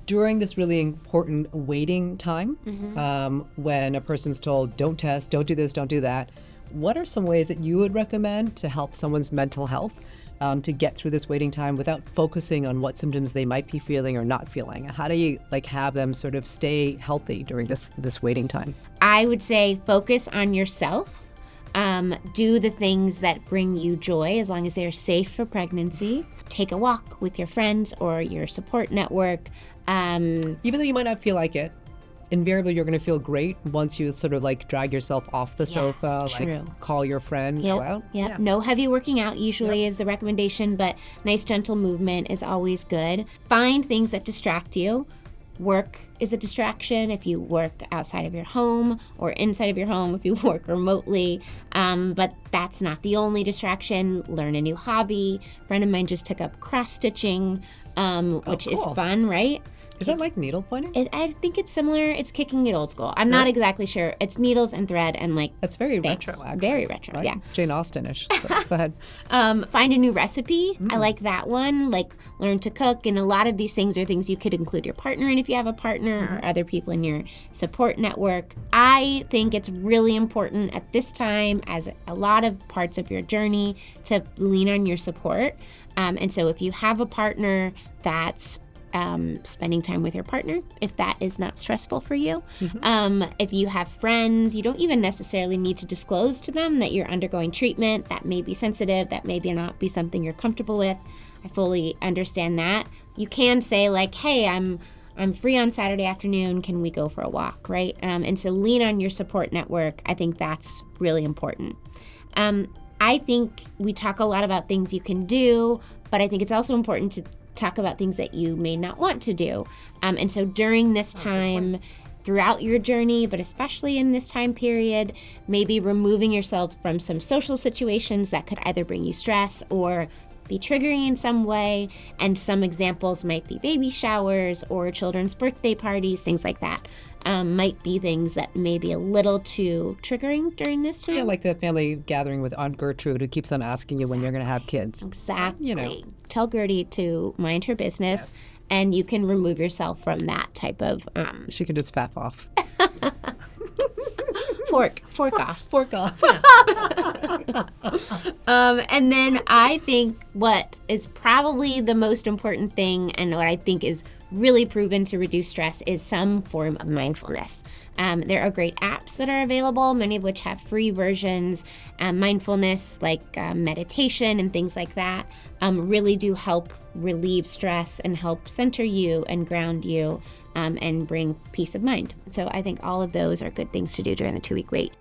During this really important waiting time, when a person's told, don't test, don't do this, don't do that, what are some ways that you would recommend to help someone's mental health to get through this waiting time without focusing on what symptoms they might be feeling or not feeling? How do you have them sort of stay healthy during this waiting time? I would say focus on yourself. Do the things that bring you joy as long as they're safe for pregnancy. Take a walk with your friends or your support network. Even though you might not feel like it, invariably you're going to feel great once you sort of drag yourself off the sofa, true. Call your friend, go out. Yeah. No heavy working out usually is the recommendation, but nice gentle movement is always good. Find things that distract you. Work is a distraction if you work outside of your home, or inside of your home if you work remotely. But that's not the only distraction. Learn a new hobby. A friend of mine just took up cross-stitching, which is fun, right? Is that like needle pointing? I think it's similar. It's kicking it old school. I'm not exactly sure. It's needles and thread and That's very retro, actually. Very retro, right? Yeah. Jane Austen-ish. So, go ahead. Find a new recipe. I like that one. Learn to cook. And a lot of these things are things you could include your partner in if you have a partner or other people in your support network. I think it's really important at this time, as a lot of parts of your journey, to lean on your support. And so if you have a partner that's spending time with your partner, if that is not stressful for you. If you have friends, you don't even necessarily need to disclose to them that you're undergoing treatment. That may be sensitive. That may not be something you're comfortable with. I fully understand that. You can say hey, I'm free on Saturday afternoon. Can we go for a walk, right? And so lean on your support network. I think that's really important. I think we talk a lot about things you can do, but I think it's also important to talk about things that you may not want to do. And so during this time, throughout your journey, but especially in this time period, maybe removing yourself from some social situations that could either bring you stress or be triggering in some way. And some examples might be baby showers or children's birthday parties, things like that. Might be things that may be a little too triggering during this time. Yeah, like the family gathering with Aunt Gertrude who keeps on asking you when you're going to have kids. Exactly. Tell Gertie to mind her business, and you can remove yourself from that type of... She can just faff off. Fork off. Fork off. And then I think what is probably the most important thing, and what I think is really proven to reduce stress, is some form of mindfulness. There are great apps that are available, many of which have free versions. Mindfulness, like meditation and things like that, really do help relieve stress and help center you and ground you and bring peace of mind. So I think all of those are good things to do during the 2-week wait.